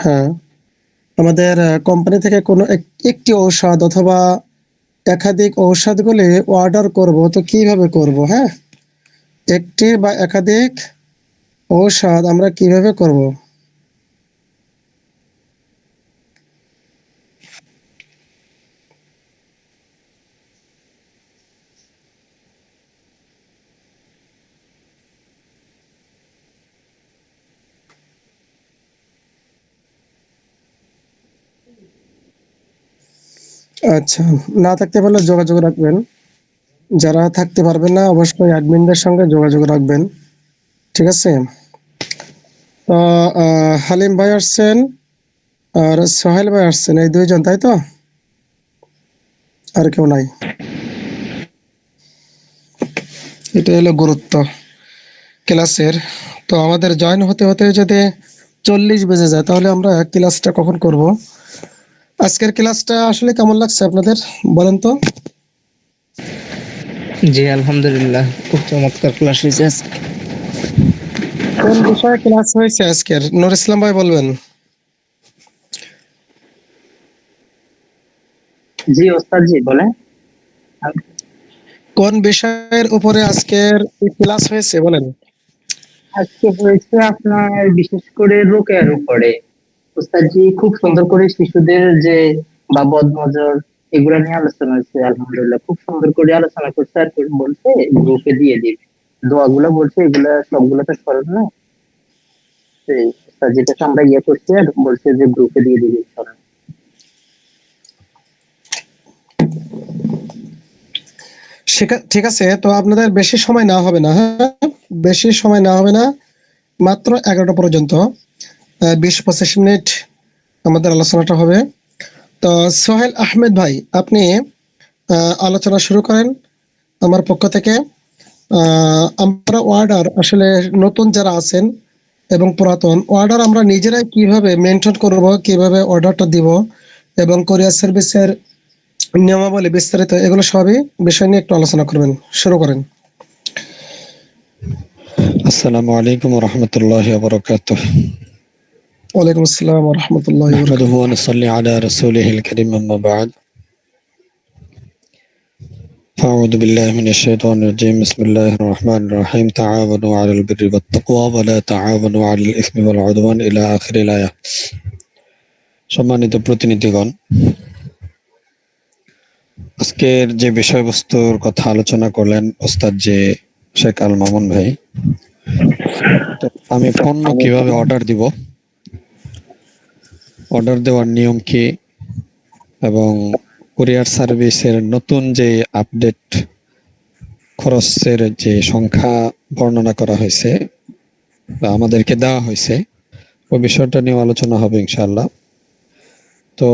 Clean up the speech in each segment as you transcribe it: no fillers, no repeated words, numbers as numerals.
হ্যাঁ, আমাদের কোম্পানি থেকে কোনো একটি ঔষধ অথবা একাধিক ঔষধগুলি অর্ডার করব, তো কিভাবে করব? হ্যাঁ, একটি বা একাধিক ঔষধ আমরা কিভাবে করব? আচ্ছা, না থাকতে পারলে যোগাযোগ রাখবেন। যারা থাকতে পারবেন না অবশ্যই অ্যাডমিনদের সঙ্গে যোগাযোগ রাখবেন। ঠিক আছে? তো হালিম ভাই আসছেন আর সোহেল ভাই আসছেন, এই দুইজন, তাই তো? আর কেউ নাই? এটা হলো গুরুত্ব ক্লাসের। তো আমাদের জয়েন হতে হতে যদি 40 বেজে যায়, তাহলে আমরা ক্লাসটা কখন করব? আজকের ক্লাসটা আসলে কেমন লাগছে আপনাদের, বলেন তো? জি আলহামদুলিল্লাহ, খুব চমৎকার ক্লাস হয়েছে আজকে। কোন বিষয়ে ক্লাস হয়েছে আজকের, নূর ইসলাম ভাই বলবেন? জি ওস্তাদ জি বলেন। কোন বিষয়ের উপরে আজকের ক্লাস হয়েছে বলেন? আজকে হয়েছে আপনার বিশেষ করে রোকেয়ার উপরে। ওস্তাদ জি খুব সুন্দর করে শিশুদের যে বা বদনজর এগুলা নিয়ে আলোচনা হয়েছে, আলহামদুলিল্লাহ খুব সুন্দর করে আলোচনা করছে। আর বলছে গ্রুপে দিয়ে দিবে দোয়াগুলা, বলছে এগুলা সবগুলা তো স্মরণ না, সেই ওস্তাদ যেটা আমরা ইয়ে করছি আর বলছে যে গ্রুপে দিয়ে দিবে স্মরণ। ঠিক আছে, তো আপনাদের বেশি সময় না হবে না, হ্যাঁ, বেশি সময় না হবে না, মাত্র 11টা পর্যন্ত 20-25 মিনিট আমাদের আলোচনাটা হবে। তো সোহেল আহমেদ ভাই, আপনি আলোচনা শুরু করেন আমার পক্ষ থেকে। আমরা অর্ডার আসলে নতুন যারা আছেন এবং পুরাতন অর্ডার আমরা নিজেরাই কিভাবে মেনটেন করব, কিভাবে অর্ডারটা দিব এবং কোরিয়ার সার্ভিসের নিয়মাবলী বিস্তারিত, এগুলো সবই বিষয় নিয়ে একটু আলোচনা করবেন। শুরু করেন। আসসালামু আলাইকুম ওয়া রাহমাতুল্লাহি ওয়া বারাকাতুহু। ওয়ালাইকুম আসসালাম ওয়া রাহমাতুল্লাহি ওয়া নাহমাদুহু বারাকাতুহু। ওয়া নুসাল্লি আলা রাসূলিহিল কারীম, আম্মা বা'দ। আউযু বিল্লাহি মিনাশ শাইতানির রাজীম। বিসমিল্লাহির রহমানির রহিম। তাআওয়ানু আলাল বিররি ওয়াত তাকওয়া ওয়া লা তাআওয়ানু আলাল ইসমি ওয়াল উদওয়ান ইলা আখিরিল আয়াহ। সম্মানিত প্রতিনিধিগণ, আজকের যে বিষয়বস্তুর কথা আলোচনা করলেন ওস্তাদ যে শেখ আল মামুন ভাই, তো আমি পণ্য কিভাবে অর্ডার দিব, অর্ডার দেওয়ার নিয়ম কি, এবং কুরিয়ার সার্ভিসের নতুন যে আপডেট খরচের যে সংখ্যা বর্ণনা করা হয়েছে বা আমাদেরকে দেওয়া হয়েছে, ওই বিষয়টা নিয়ে আলোচনা হবে ইনশাআল্লাহ। তো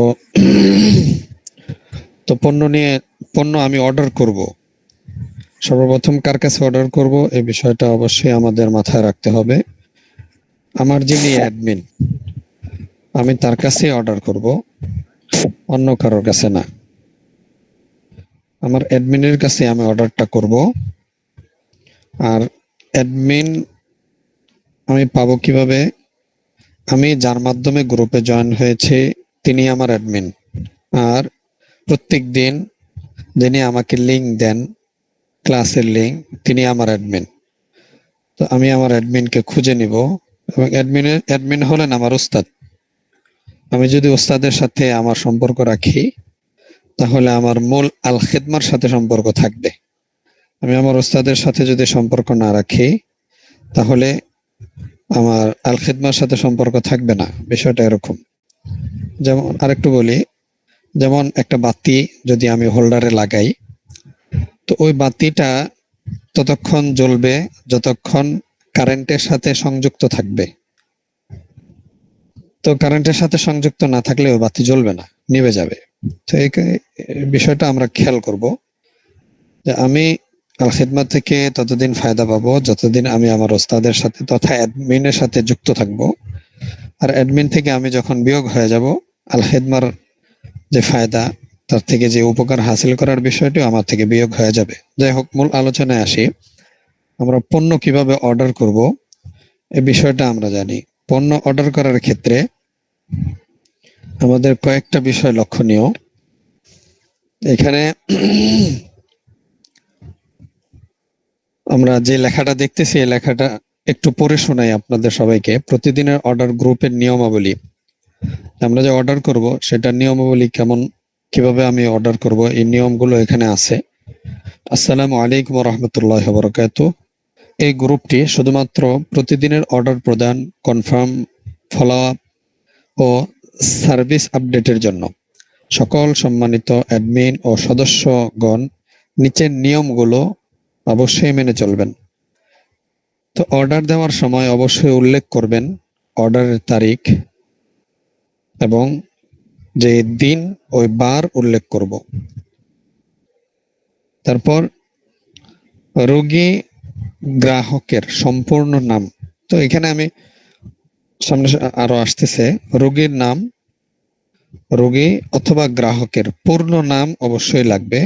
তো পণ্য আমি অর্ডার করব, সর্বপ্রথম কার কাছে অর্ডার করব এই বিষয়টা অবশ্যই আমাদের মাথায় রাখতে হবে। আমার যিনি অ্যাডমিন, আমি তার কাছে অর্ডার করব, অন্য কারোর কাছে না। আমার অ্যাডমিনের কাছে আমি অর্ডারটা করব। আর অ্যাডমিন আমি পাবো কিভাবে? আমি যার মাধ্যমে গ্রুপে জয়েন হয়েছে তিনি আমার অ্যাডমিন। আর প্রত্যেক দিন যিনি আমাকে লিংক দেন, ক্লাসের লিংক, তিনি আমার অ্যাডমিন। তো আমি আমার অ্যাডমিনকে খুঁজে নিব, এবং অ্যাডমিন হলেন আমার উস্তাদ। আমি যদি উস্তাদের সাথে আমার সম্পর্ক রাখি, তাহলে আমার মূল আল খিদমার সাথে সম্পর্ক থাকবে। আমি আমার উস্তাদের সাথে যদি সম্পর্ক না রাখি, তাহলে আমার আল খিদমার সাথে সম্পর্ক থাকবে না। বিষয়টা এরকম। যেমন আরেকটু বলি, যেমন একটা বাতি যদি আমি হোল্ডারে লাগাই, তো ওই বাতিটা ততক্ষণ জ্বলবে যতক্ষণ কারেন্টের সাথে সংযুক্ত থাকবে। তো কারেন্টের সাথে সংযুক্ত না থাকলে ওই বাতি জ্বলবে না, নিভে যাবে। তো এই বিষয়টা আমরা খেয়াল করব যে আমি আল খিদমা থেকে ততদিন ফায়দা পাবো যতদিন আমি আমার ওস্তাদের সাথে তথা অ্যাডমিনের সাথে যুক্ত থাকব। আর অ্যাডমিন থেকে আমি যখন বিয়োগ হয়ে যাব, আল খিদমার যে ফায়দা, তার থেকে যে উপকার হাসিল করার বিষয়টি আমার থেকে বিয়োগ হয়ে যাবে। যাই হোক, মূল আলোচনায় আসি। আমরা পণ্য কিভাবে অর্ডার করব এই বিষয়টা আমরা জানি। পণ্য অর্ডার করার ক্ষেত্রে আমাদের কয়েকটা বিষয় লক্ষণীয় এখানে। আমরা যে লেখাটা দেখতেছি এই লেখাটা একটু পড়ে শোনাই আপনাদের সবাইকে। প্রতিদিনের অর্ডার গ্রুপের নিয়মাবলী। আমরা যে অর্ডার করব সেটা নিয়মাবলী কেমন, কিভাবে আমি অর্ডার করব, এই নিয়মগুলো এখানে আছে। আসসালামু আলাইকুম ওয়া রাহমাতুল্লাহি ওয়া বারাকাতুহু। এই গ্রুপটি শুধুমাত্র প্রতিদিনের অর্ডার প্রদান, কনফার্ম, ফলো আপ ও সার্ভিস আপডেটের জন্য। সকল সম্মানিত অ্যাডমিন ও সদস্যগণ নিচের নিয়মগুলো অবশ্যই মেনে চলবেন। তো অর্ডার দেওয়ার সময় অবশ্যই উল্লেখ করবেন অর্ডারের তারিখ এবং যে দিন ওই বার উল্লেখ করব। তারপর রোগী গ্রাহকের সম্পূর্ণ নাম। তো এখানে আমি সামনে আরো আসতেছে, রোগীর নাম, রোগী অথবা গ্রাহকের পূর্ণ নাম অবশ্যই লাগবে।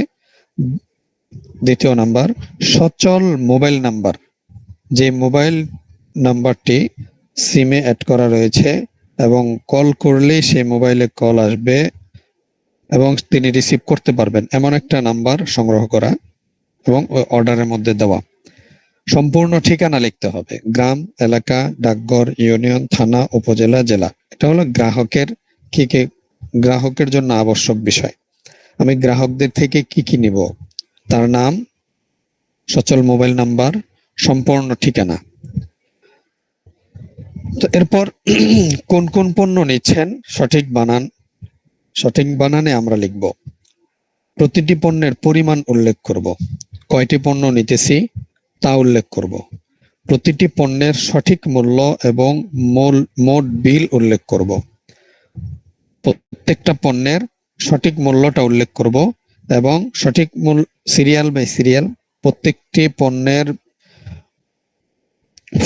দ্বিতীয় নাম্বার, সচল মোবাইল নাম্বার, যে মোবাইল নাম্বারটি সিমে অ্যাড করা রয়েছে এবং কল করলেই সেই মোবাইলে কল আসবে এবং তিনি রিসিভ করতে পারবেন এমন একটা নাম্বার সংগ্রহ করা এবং ওই অর্ডারের মধ্যে দেওয়া। সম্পূর্ণ ঠিকানা লিখতে হবে, গ্রাম, এলাকা, ডাকঘর, ইউনিয়ন, থানা, উপজেলা, জেলা। এটা হলো গ্রাহকের জন্য আবশ্যক বিষয়। আমি গ্রাহকদের থেকে কি কি নিব, তার নাম, সচল মোবাইল নাম্বার, সম্পূর্ণ ঠিকানা। তো এরপর কোন কোন পণ্য নিচ্ছেন সঠিক বানানে আমরা লিখব। প্রতিটি পণ্যের পরিমাণ উল্লেখ করব, কয়টি পণ্য নিতেছি তা উল্লেখ করব। প্রতিটি পণ্যের সঠিক মূল্য এবং মোট বিল উল্লেখ করব। প্রত্যেকটা পণ্যের সঠিক মূল্যটা উল্লেখ করব এবং সঠিক সিরিয়াল বাই সিরিয়াল প্রত্যেকটি পণ্যের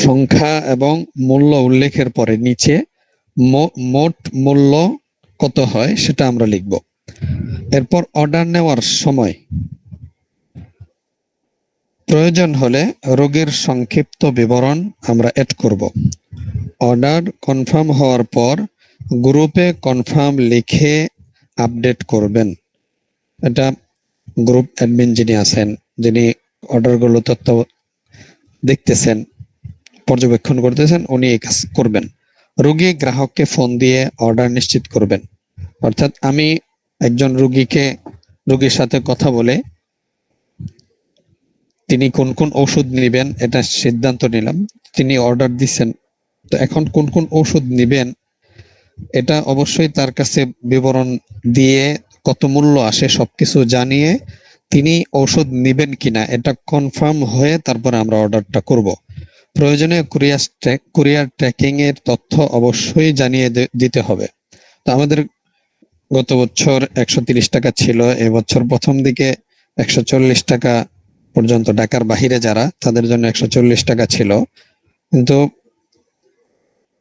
সংখ্যা এবং মূল্য উল্লেখের পরে নিচে মোট মূল্য কত হয় সেটা আমরা লিখব। এরপর অর্ডার নেওয়ার সময় প্রয়োজন হলে রোগীর সংক্ষিপ্ত বিবরণ আমরা অ্যাড করব। অর্ডার কনফার্ম হওয়ার পর গ্রুপে কনফার্ম লিখে আপডেট করবেন। এটা গ্রুপ অ্যাডমিন যিনি আছেন, যিনি অর্ডারগুলো তথ্য দেখতেছেন, পর্যবেক্ষণ করতেছেন, উনি এই কাজ করবেন। রোগী গ্রাহককে ফোন দিয়ে অর্ডার নিশ্চিত করবেন। অর্থাৎ আমি একজন রোগীর সাথে কথা বলে তিনি কোন কোন ওষুধ নেবেন এটা সিদ্ধান্ত নিলাম। তিনি অর্ডার দিচ্ছেন, তো এখন কোন কোন ওষুধ নেবেন এটা অবশ্যই তার কাছে বিবরণ দিয়ে কত মূল্য আসে সবকিছু জানিয়ে তিনি ঔষধ নেবেন কিনা এটা কনফার্ম হয়ে তারপরে আমরা অর্ডারটা করব। প্রয়োজনে কুরিয়ার ট্র্যাকিং এর তথ্য অবশ্যই জানিয়ে দিতে হবে। তো আমাদের গত বছর 130 টাকা ছিল, এবছর প্রথম দিকে 140 টাকা পর্যন্ত, ঢাকার বাহিরে যারা তাদের জন্য 140 টাকা ছিল, কিন্তু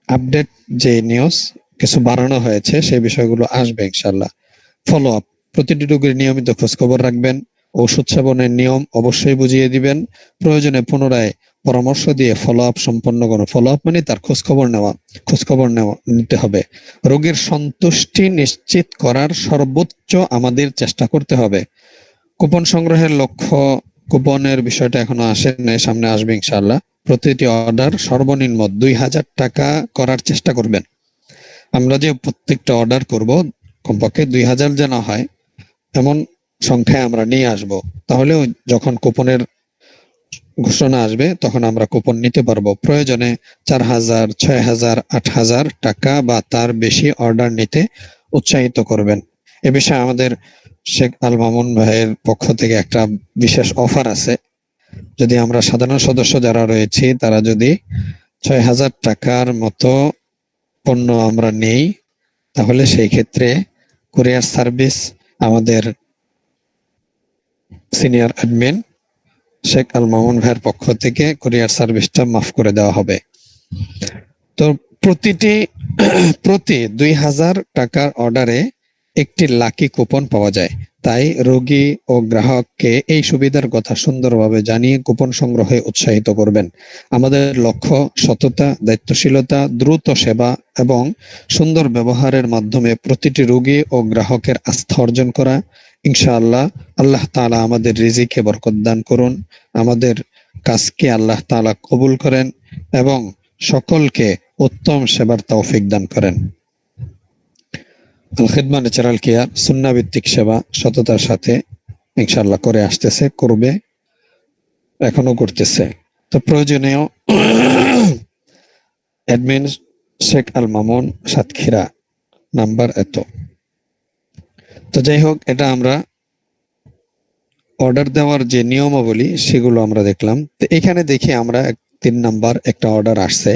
আপডেট যে নিউজ কিছু বাড়ানো হয়েছে সেই বিষয়গুলো আসবে ইনশাল্লাহ। ফলো আপ, প্রতিটি রোগীর নিয়মিত খোঁজ খবর রাখবেন, ওষুধ সেবনের নিয়ম অবশ্যই বুঝিয়ে দিবেন, প্রয়োজনে পুনরায় পরামর্শ দিয়ে ফলো আপ সম্পন্ন করুন। ফলো আপ মানে তার খোঁজ খবর নিতে হবে। রোগীর সন্তুষ্টি নিশ্চিত করার সর্বোচ্চ আমাদের চেষ্টা করতে হবে। কুপন সংগ্রহের লক্ষ্য, কুপনের বিষয়টা এখনো আসে নাই, সামনে আসবে ইনশাআল্লাহ। প্রতিটি অর্ডার সর্বনিম্ন 2000 টাকা করার চেষ্টা করবেন। আমরা যে প্রত্যেকটা অর্ডার করব কমপক্ষে 2000 যেন হয় এমন সংখ্যায় আমরা নিয়ে আসব, তাহলে যখন কুপনের ঘোষণা আসবে তখন আমরা কুপন নিতে পারবো। প্রয়োজনে 4000, 6000, 8000 টাকা বা তার বেশি অর্ডার নিতে উৎসাহিত করবেন। এ বিষয়ে আমাদের শেখ আল মামুন ভাইয়ের পক্ষ থেকে একটা বিশেষ অফার আছে। যদি আমরা সাধারণ সদস্য যারা রয়েছি তারা যদি 6000 টাকার মতো পণ্য আমরা নেই, তাহলে সেই ক্ষেত্রে কুরিয়ার সার্ভিস আমাদের সিনিয়র অ্যাডমিন শেখ আল মামুন ভাইয়ের পক্ষ থেকে কুরিয়ার সার্ভিসটা মাফ করে দেওয়া হবে। তো প্রতি 2000 টাকার অর্ডারে একটি লাকি কুপন পাওয়া যায়। তাই রোগী ও গ্রাহককে এই সুবিধার কথা সুন্দরভাবে জানিয়ে কুপন সংগ্রহে উৎসাহিত করবেন। আমাদের লক্ষ্য সততা, দায়িত্বশীলতা, দ্রুত সেবা এবং সুন্দর ব্যবহারের মাধ্যমে প্রতিটি রোগী ও গ্রাহকের আস্থা অর্জন করা। ইনশাআল্লাহ আল্লাহ তাআলা আমাদের রিজিকে বরকত দান করুন, আমাদের কাজকে আল্লাহ তাআলা কবুল করেন এবং সকলকে উত্তম সেবার তৌফিক দান করেন। আল খিদমা ন্যাচারাল কেয়ার সুন্নাহ ভিত্তিক সেবা সততার সাথে ইনশাআল্লাহ করে আসতেছে, করবে, এখনো করতেছে। তো প্রয়োজনীয় অ্যাডমিন শেখ আল মামুন, সাতক্ষীরা, নাম্বার এত। তো যাই হোক, এটা আমরা অর্ডার দেওয়ার যে নিয়মাবলী সেগুলো আমরা দেখলাম। তো এখানে দেখি আমরা 3 নাম্বার একটা অর্ডার আসছে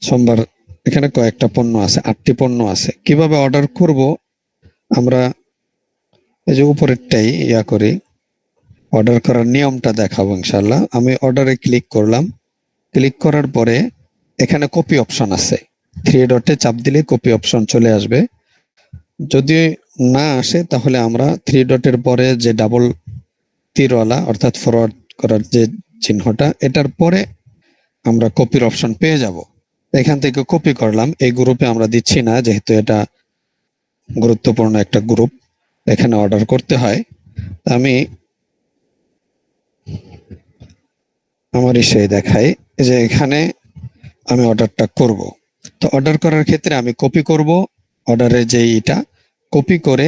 সোমবার। এখানে কয়েকটা পণ্য আছে, 8টি পণ্য আছে। কিভাবে অর্ডার করব আমরা এই যে উপরেরটাই করি, অর্ডার করার নিয়মটা দেখাবো ইনশাআল্লাহ। আমি অর্ডারে ক্লিক করলাম, ক্লিক করার পরে এখানে কপি অপশন আছে, 3 ডটে চাপ দিলে কপি অপশন চলে আসবে। যদি না আসে তাহলে আমরা 3 ডটের পরে যে ডাবল তীরওয়ালা অর্থাৎ ফরওয়ার্ড করার যে চিহ্নটা, এটার পরে আমরা কপির অপশন পেয়ে যাব। এখান থেকে কপি করলাম। এই গ্রুপে আমরা দিচ্ছি না, যেহেতু এটা গুরুত্বপূর্ণ একটা গ্রুপ, এখানে অর্ডার করতে হয়। আমি আমার ইসে দেখাই যে এখানে আমি অর্ডারটা করব। তো অর্ডার করার ক্ষেত্রে আমি কপি করব অর্ডারের যে এটা, কপি করে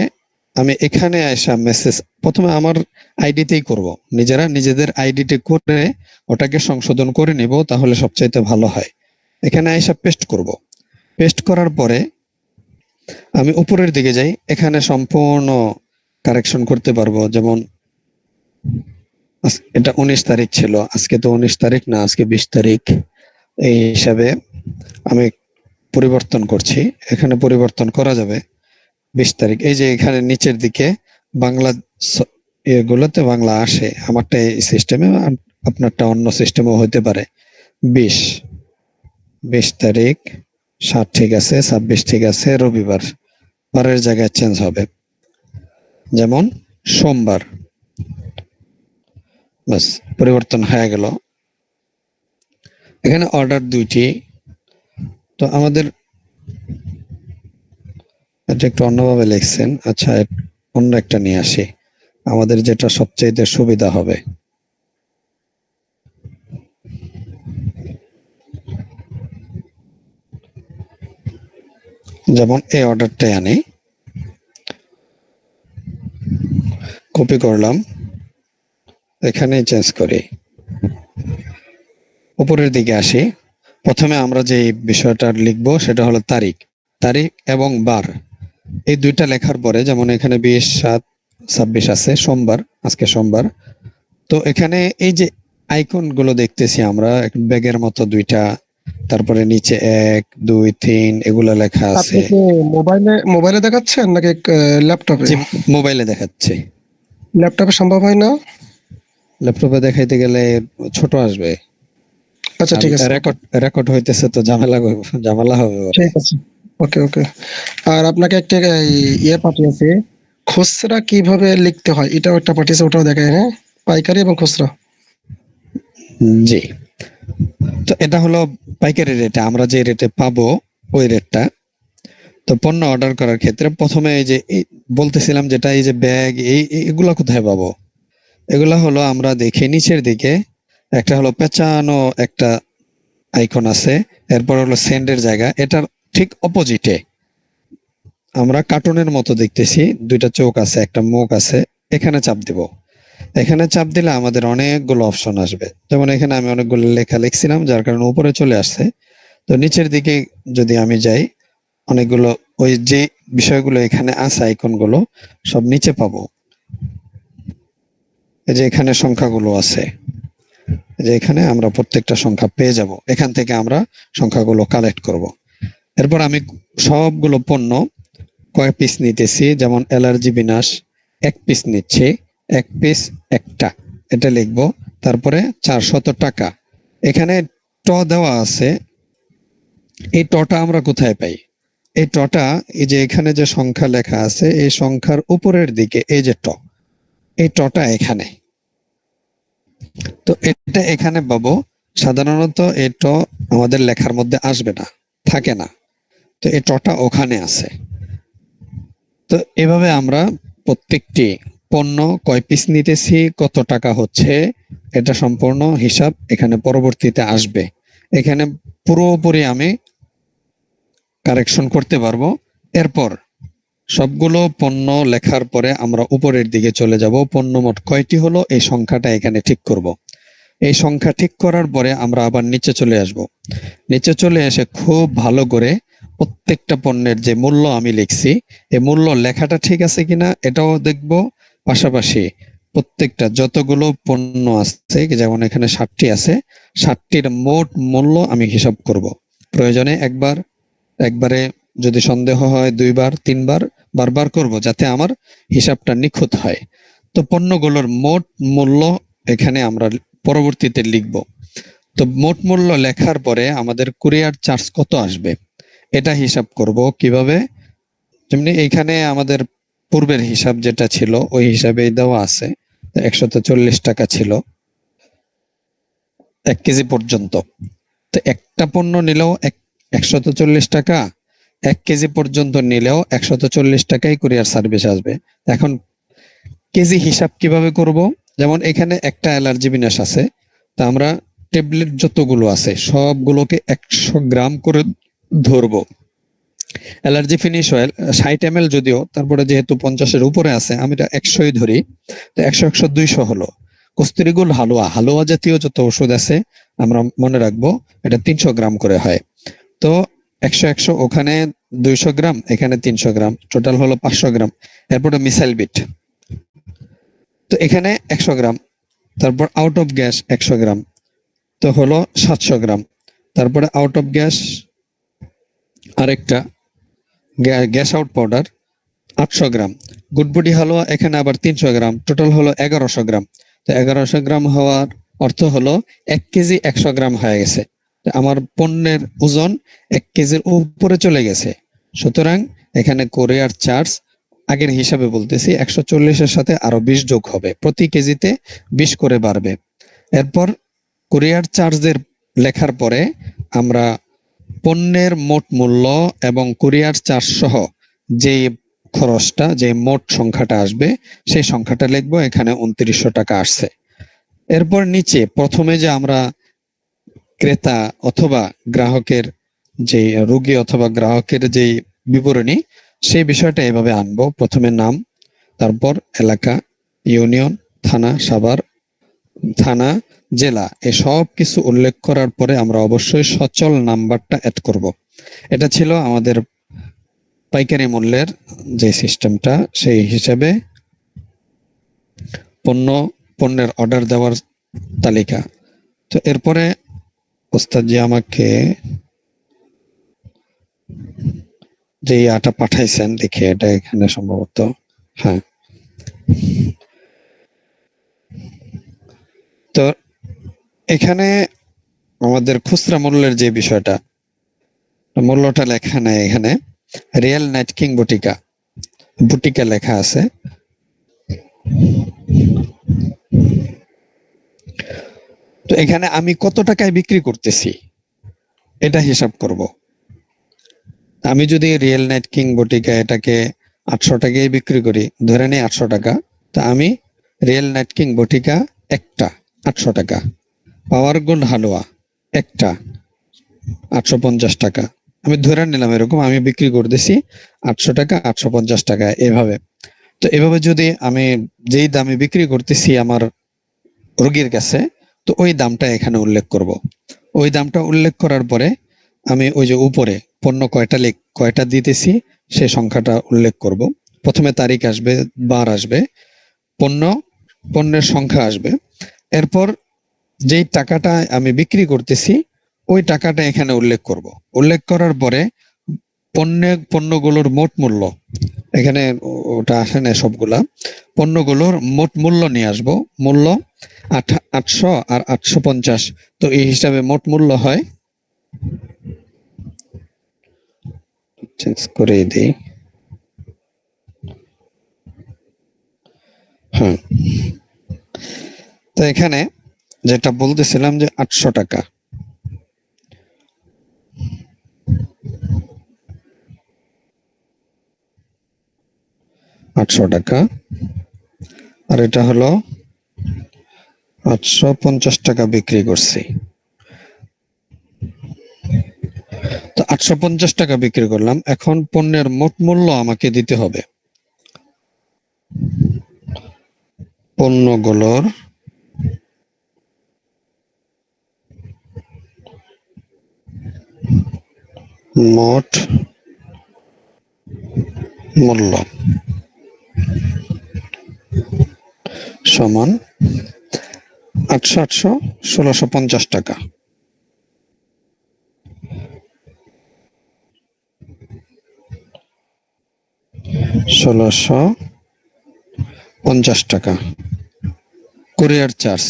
আমি এখানে আসা মেসেজ প্রথমে আমার আইডিতেই করব, নিজেদের আইডিতে করে ওটাকে সংশোধন করে নিব, তাহলে সবচাইতে ভালো হয়। এখানে আইসা পেস্ট করব। পেস্ট করার পরে আমি উপরের দিকে যাই, এখানে সম্পূর্ণ কারেকশন করতে পারবো। যেমন এটা 19 তারিখ ছিল, আজকে তো 19 তারিখ না, আজকে 20 তারিখ। এই হিসাবে আমি পরিবর্তন করছি, এখানে পরিবর্তন করা যাবে 20 তারিখ। এই যে এখানে নিচের দিকে বাংলা এগুলোতে বাংলা আসে, আমারটা এই সিস্টেমে, আপনারটা অন্য সিস্টেমও হতে পারে। 20 তারিখ, 7 ঠিক আছে, 26 ঠিক আছে, রবিবার, বারের জায়গায় চেঞ্জ হবে, যেমন সোমবার। বাস, পরিবর্তন হয়ে গেল। এখানে অর্ডার 2টি। তো আমাদের এটা একটু অন্যভাবে লিখছেন, আচ্ছা অন্য একটা নিয়ে আসি, আমাদের যেটা সবচেয়ে সুবিধা হবে। যেমন এই অর্ডারটাই আনি, কপি করলাম, এখানে চেঞ্জ করি, উপরের দিকে আসি। প্রথমে আমরা যে বিষয়টা লিখবো সেটা হলো তারিখ, তারিখ এবং বার, এই দুইটা লেখার পরে, যেমন এখানে 20/7/26 আছে, সোমবার, আজকে সোমবার। তো এখানে এই যে আইকন গুলো দেখতেছি আমরা, ব্যাগের মতো দুইটা, তারপরে নিচে 1 2 3 এগুলো লেখা আছে। আপনি কি মোবাইলে দেখাচ্ছেন নাকি ল্যাপটপে? যে মোবাইলে দেখাচ্ছে, ল্যাপটপে সম্ভব হয় না? ল্যাপটপে দেখাইতে গেলে ছোট আসবে, আচ্ছা আর ঠিক আছে, রেকর্ড হইতেছে তো ঝামেলা হবে ওর। ঠিক আছে, ওকে ওকে। আর আপনাকে একটা ইয়ে পাঠিয়েছে, খুচরা কিভাবে লিখতে হয়, এটাও একটা পাঠিয়েছে, ওটাও দেখায়। হ্যাঁ, পাইকারি এবং খুচরা। জি, তো এটা হলো পাইকারি রেটে, আমরা যে রেটে পাবো ওই রেটটা। তো পণ্য অর্ডার করার ক্ষেত্রে প্রথমে এই যে বলতেছিলাম যেটা, এই যে ব্যাগ, এগুলা কোথায় পাবো? এগুলা হলো আমরা দেখি নিচের দিকে একটা হলো পেঁচানো একটা আইকন আছে, এরপর হলো সেন্ডের জায়গা, এটার ঠিক অপোজিটে আমরা কার্টুনের মতো দেখতেছি, দুইটা চোখ আছে, একটা মুখ আছে, এখানে চাপ দিব। এখানে চাপ দিলে আমাদের অনেকগুলো অপশন আসবে। যেমন এখানে আমি অনেকগুলো লেখা লিখছিলাম, যার কারণে উপরে চলে আসছে। তো নিচের দিকে যদি আমি যাই, অনেকগুলো ওই যে বিষয়গুলো এখানে আছে, আইকন গুলো সব নিচে পাবো। এই যে এখানে সংখ্যাগুলো আছে, যে এখানে আমরা প্রত্যেকটা সংখ্যা পেয়ে যাব, এখান থেকে আমরা সংখ্যাগুলো কালেক্ট করব। এরপর আমি সবগুলো পণ্য কয় পিস নিতেছি, যেমন অ্যালার্জি বিনাশ 1 পিস নিচ্ছি, 1 পিস একটা, এটা লিখবো। তারপরে 400 টাকা, এখানে ট দেওয়া আছে, এই টটা আমরা কোথায় পাই? এই টটা, এই যে এখানে যে সংখ্যা লেখা আছে এই সংখ্যার উপরের দিকে এই যে ট, এই টটা এখানে। তো এটা এখানে পাবো। সাধারণত এই ট আমাদের লেখার মধ্যে আসবে না, থাকে না। তো এই টটা ওখানে আছে। তো এভাবে আমরা প্রত্যেকটি পণ্য কয় পিস নিতেছি, কত টাকা হচ্ছে, এটা সম্পূর্ণ হিসাব এখানে পরবর্তীতে আসবে। এখানে পুরোপুরি আমি কারেকশন করতে পারবো। এরপর সবগুলো পণ্য লেখার পরে আমরা উপরের দিকে চলে যাব। পণ্য মোট কয়টি হলো এই সংখ্যাটা এখানে ঠিক করব। এই সংখ্যা ঠিক করার পরে আমরা আবার নিচে চলে আসব। নিচে চলে এসে খুব ভালো করে প্রত্যেকটা পণ্যের যে মূল্য আমি লিখছি, এই মূল্য লেখাটা ঠিক আছে কিনা এটাও দেখব। পাশাপাশি প্রত্যেকটা যতগুলো পণ্য আছে, যেমন এখানে 60টি আছে, 60টির মোট মূল্য আমি হিসাব করব। প্রয়োজনে একবারে যদি সন্দেহ হয় দুইবার তিনবার বারবার করব, যাতে আমার হিসাবটা নিখুঁত হয়। তো পণ্যগুলোর মোট মূল্য এখানে আমরা পরবর্তীতে লিখব। তো মোট মূল্য লেখার পরে আমাদের কুরিয়ার চার্জ কত আসবে এটা হিসাব করব কিভাবে। যেমনি এইখানে আমাদের পূর্বের হিসাব যেটা ছিল ওই হিসাবেই দেওয়া আছে। 140 টাকা ছিল 1 কেজি পর্যন্ত। তো একটা পণ্য নিলেও 140 টাকা, 1 কেজি পর্যন্ত নিলেও 140 টাকাই কুরিয়ার সার্ভিস আসবে। এখন কেজি হিসাব কিভাবে করব? যেমন এখানে একটা অ্যালার্জি বিনাশ আছে, তা আমরা ট্যাবলেট যতগুলো আছে সবগুলোকে 100 গ্রাম করে ধরবো। অ্যালার্জি ফিনিশ অয়েল 60 ml যদিও, তারপরে যেহেতু 50-এর উপরে আছে আমি এটা 100ই ধরি। তো 100 100 200 হলো। কস্তুরীগুল হালুয়া জাতীয় যত ওষুধ আছে আমরা মনে রাখবো এটা 300 গ্রাম করে হয়। তো 100 100 ওখানে 200 গ্রাম, এখানে 300 গ্রাম, টোটাল হলো 500 গ্রাম। এরপরে মিসাইল বিট, তো এখানে 100 গ্রাম। তারপর আউট অফ গ্যাস 100 গ্রাম, তো হলো 700 গ্রাম। তারপরে আউট অফ গ্যাস আরেকটা গ্যাস আউট পাউডার 800 গ্রাম। গুডবডি হালুয়া এখানে আবার 300 গ্রাম, টোটাল হলো 1100 গ্রাম। তো 1100 গ্রাম হওয়ার অর্থ হলো 1 কেজি 100 গ্রাম হয়ে গেছে। আমার পণ্যের ওজন 1 কেজির উপরে চলে গেছে। সুতরাং এখানে কোরিয়ার চার্জ আগের হিসাবে বলতেছি 140-এর সাথে আরো 20 যোগ হবে, প্রতি কেজিতে 20 করে বাড়বে। এরপর কুরিয়ার চার্জের লেখার পরে আমরা পণ্যের মোট মূল্য এবং কুরিয়ার চার্জ সহ যে খরচটা, যে মোট সংখ্যাটা আসবে সেই সংখ্যাটা লিখবো। এখানে 2900 টাকা আসছে। এরপর নিচে প্রথমে যে আমরা ক্রেতা অথবা গ্রাহকের যে রোগী অথবা গ্রাহকের যে বিবরণী, সেই বিষয়টা এভাবে আনবো। প্রথমে নাম, তারপর এলাকা, ইউনিয়ন, থানা, সাভার, থানা, জেলা, এই সব কিছু উল্লেখ করার পরে আমরা অবশ্যই সচল নাম্বারটা অ্যাড করব। এটা ছিল আমাদের পাইকারি মূল্যের যে সিস্টেমটা, সেই হিসাবে পণ্যের অর্ডার দেওয়ার তালিকা। তো এরপরে ওস্তাদ জি আমাকে যে আটা পাঠাইছেন, দেখি এটা এখানে সম্ভবত, হ্যাঁ। তো এখানে আমাদের খুচরা মূল্যের যে বিষয়টা, মূল্যটা লেখা নেই এখানে। রিয়েল নাইট কিং বুটিকা লেখা আছে। তো এখানে আমি কত টাকায় বিক্রি করতেছি এটা হিসাব করব। আমি যদি রিয়েল নাইট কিং বটিকা এটাকে 800 টাকায় বিক্রি করি, ধরে নেই 800 টাকা, তা আমি রিয়েল নাইট কিং বটিকা একটা 800 টাকা, পাওয়ার গোল্ড হালুয়া একটা 850 টাকা, আমি ধরে নিলাম এরকম আমি বিক্রি করতেছি 800 টাকা 850 টাকা এভাবে। তো এভাবে যদি আমি যেই দামে বিক্রি করতেছি আমার রোগীর কাছে, তো ওই দামটা এখানে উল্লেখ করব। ওই দামটা উল্লেখ করার পরে আমি ওই যে উপরে পণ্য কয়টা দিতেছি সে সংখ্যাটা উল্লেখ করব। প্রথমে তারিখ আসবে, বার আসবে, পণ্যের সংখ্যা আসবে। এরপর যেই টাকাটা আমি বিক্রি করতেছি ওই টাকাটা এখানে উল্লেখ করব। উল্লেখ করার পরে পণ্যগুলোর মোট মূল্য, এখানে ওটা আসে না সবগুলা, পণ্যগুলোর মোট মূল্য নিয়ে আসবো। মূল্য 800 আর 850, তো এই হিসাবে মোট মূল্য হয় চেঞ্জ করে দিই। হ্যাঁ, তো এখানে যেটা বলতেছিলাম যে 800 টাকা, আর এটা হলো 850 টাকা বিক্রি করছি। তো 850 টাকা বিক্রি করলাম। এখন পণ্যের মোট মূল্য আমাকে দিতে হবে। পণ্যগুলোর মোট মূল্য সমান 800 1650 টাকা। 1650 টাকা কুরিয়ার চার্জ।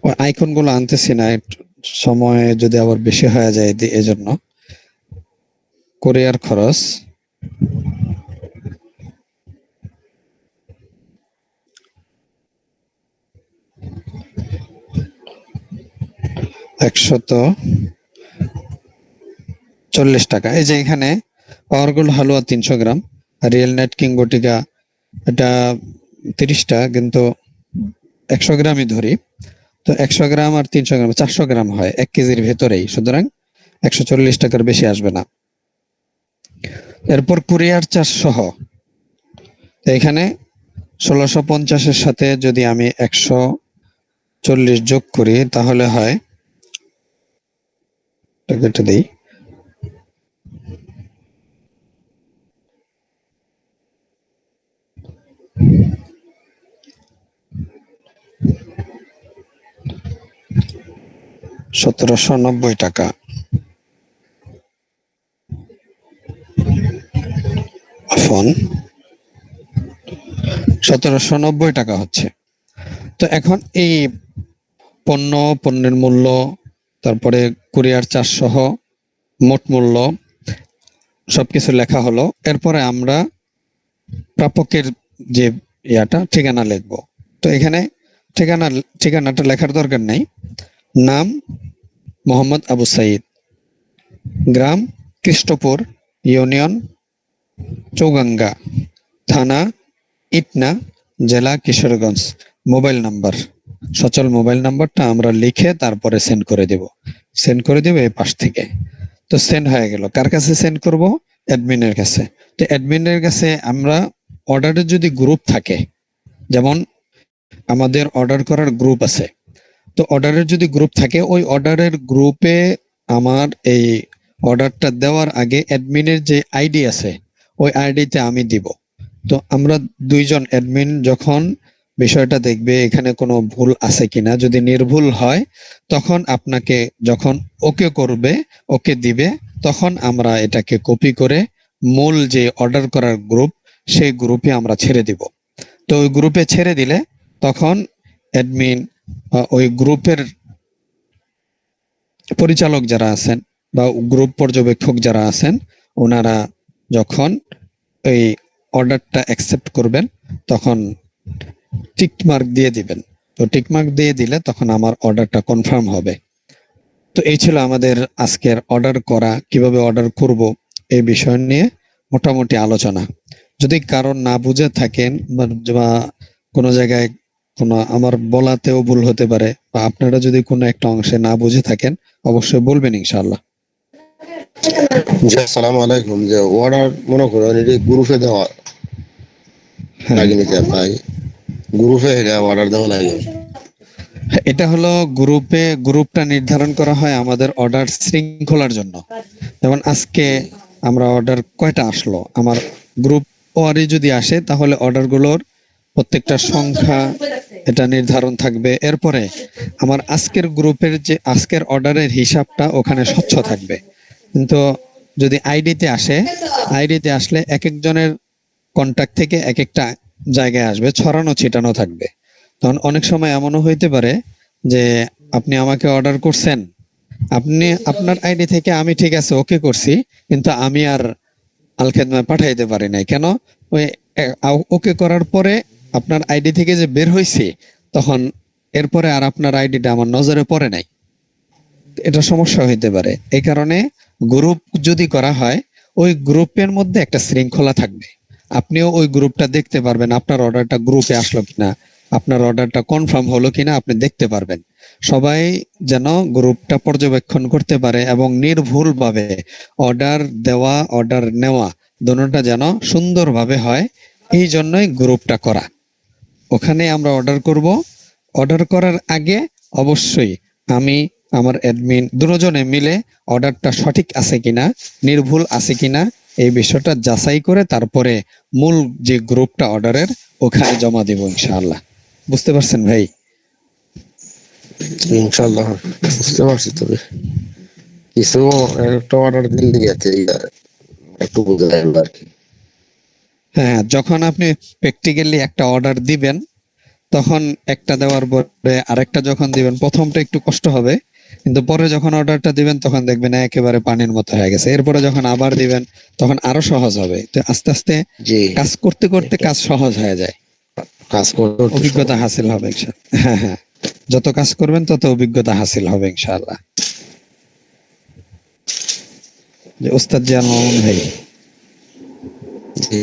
ওই আইকন গুলো আনতেছি না, সময় যদি আবার বেশি হয়ে যায় এজন্য। কুরিয়ার খরচ $140। এই যে এখানে পাওয়ার গোল্ড হালুয়া 300 গ্রাম, রিয়েল নেট কিং বটিকা এটা 30টা, কিন্তু 100 গ্রামই ধরি। তো 100 গ্রাম আর 300 গ্রাম 400 গ্রাম হয় 1 কেজির ভেতরেই, সুতরাং 140 টাকার বেশি আসবে না। এরপর কুরিয়ার চার্জ সহ এখানে 1650-এর সাথে যদি আমি 140 যোগ করি তাহলে হয়, এটা দিই, 1790 টাকা। ফোন 1790 টাকা হচ্ছে। তো এখন এই পণ্যের মূল্য, তারপরে কুরিয়ার চার্জ সহ মোট মূল্য সবকিছু লেখা হলো। এরপরে আমরা প্রাপকের যে ঠিকানা লিখবো। তো এখানে ঠিকানাটা লেখার দরকার নেই। নাম মোহাম্মদ আবু সাইদ, গ্রাম কৃষ্টপুর, ইউনিয়ন চৌগাঙ্গা, থানা ইটনা, জেলা কিশোরগঞ্জ, মোবাইল নাম্বার, সচল মোবাইল নাম্বারটা আমরা লিখে তারপরে সেন্ড করে দেব এই পাশ থেকে। তো সেন্ড হয়ে গেল। কার কাছে সেন্ড করব? অ্যাডমিনের কাছে। তো অ্যাডমিনের কাছে আমরা অর্ডারের যদি গ্রুপ থাকে, যেমন আমাদের অর্ডার করার গ্রুপ আছে, তো অর্ডারের যদি গ্রুপ থাকে ওই অর্ডারের গ্রুপে আমার এই অর্ডারটা দেওয়ার আগে অ্যাডমিনের যে আইডি আছে ওই আইডিতে আমি দিব। তো আমরা দুইজন অ্যাডমিন যখন বিষয়টা দেখবে এখানে কোনো ভুল আছে কিনা, যদি নির্ভুল হয় তখন আপনাকে যখন ওকে দিবে, তখন আমরা এটাকে কপি করে মূল যে অর্ডার করার গ্রুপ সেই গ্রুপে আমরা ছেড়ে দিব। তো ওই গ্রুপে ছেড়ে দিলে তখন অ্যাডমিন ওই গ্রুপের পরিচালক যারা আছেন বা গ্রুপ পর্যবেক্ষক যারা আছেন ওনারা যখন এই অর্ডারটা অ্যাকসেপ্ট করবেন তখন টিক মার্ক দিয়ে দিবেন। তো টিক মার্ক দিয়ে দিলে তখন আমার অর্ডারটা কনফার্ম হবে। তো এই ছিল আমাদের আজকের অর্ডার করা, কিভাবে অর্ডার করব এই বিষয় নিয়ে মোটামুটি আলোচনা। যদি কারণ না বুঝে থাকেন বা কোনো জায়গায় কোনো আমার বলাতেও ভুল হতে পারে, বা আপনারা যদি কোনো একটা অংশে না বুঝে থাকেন অবশ্যই বলবেন ইনশাআল্লাহ। জি আসসালামু আলাইকুম। যে অর্ডার মনে করেন এটি গ্রুপে দেওয়া হ্যাঁ, লাগে নিতে ভাই, গ্রুপে অর্ডার দেওয়া লাগে। এটা হলো গ্রুপটা নির্ধারণ করা হয় আমাদের অর্ডার শৃঙ্খলার জন্য। যেমন আজকে আমরা অর্ডার কয়টা আসলো, আমার গ্রুপ ওয়ারি যদি আসে তাহলে অর্ডারগুলোর প্রত্যেকটা সংখ্যা এটা নির্ধারণ থাকবে। এরপরে আমার আজকের গ্রুপের যে আজকের অর্ডারের হিসাবটা ওখানে স্বচ্ছ থাকবে। কিন্তু যদি আইডিতে আসলে এক একজনের কন্টাক্ট থেকে এক একটা জায়গায় আসবে, ছড়ানো ছিটানো থাকবে। তখন অনেক সময় এমনও হইতে পারে যে আপনি আমাকে অর্ডার করছেন, আপনি আপনার আইডি থেকে আমি ঠিক আছে ওকে করছি, কিন্তু আমি আর আল খেদমায় পাঠাইতে পারি নাই কেন? ওই ওকে করার পরে আপনার আইডি থেকে যে বের হয়েছে, তখন এরপরে আর আপনার আইডিটা আমার নজরে পড়ে নাই। এটা সমস্যা হইতে পারে। এই কারণে গ্রুপ যদি করা হয়, ওই গ্রুপের মধ্যে একটা শৃঙ্খলা থাকবে। আপনিও ওই গ্রুপটা দেখতে পারবেন, আপনার অর্ডারটা গ্রুপে আসলো কিনা, আপনার অর্ডারটা কনফার্ম হলো কিনা আপনি দেখতে পারবেন। সবাই যেন গ্রুপটা পর্যবেক্ষণ করতে পারে এবং নির্ভুলভাবে অর্ডার দেওয়া অর্ডার নেওয়া দুটোটা যেন সুন্দরভাবে হয়, এই জন্যই গ্রুপটা করা। ওখানে আমরা অর্ডার করব। অর্ডার করার আগে অবশ্যই আমি আমার অ্যাডমিন দুজনে মিলে অর্ডারটা সঠিক আছে কিনা, নির্ভুল আছে কিনা, এই বিষয়টা যাচাই করে তারপরে মূল যে গ্রুপটা অর্ডারের ওখানে জমা দেব ইনশাআল্লাহ। বুঝতে পারছেন ভাই? ইনশাল্লাহ বুঝতে পারছি। তবে কিছু একটা অর্ডার দিলে গেছে একটু বুঝে লাগলো আর কি। হ্যাঁ, যখন আপনি প্র্যাকটিক্যালি একটা অর্ডার দিবেন, তখন একটা দেওয়ার পরে আরেকটা যখন দিবেন, প্রথমটা একটু কষ্ট হবে, কিন্তু পরে যখন অর্ডারটা দিবেন তখন দেখবেন একেবারে পানির মতো হয়ে গেছে। এরপরে যখন আবার দিবেন তখন আরো সহজ হবে। তো আস্তে আস্তে জি, কাজ করতে করতে কাজ সহজ হয়ে যায়, কাজ করতে করতে অভিজ্ঞতা হাসিল হবে ইনশাআল্লাহ। হ্যাঁ হ্যাঁ, যত কাজ করবেন তত অভিজ্ঞতা হাসিল হবে ইনশাআল্লাহ। যে ওস্তাদ জিয়াল মামুন ভাই, জি।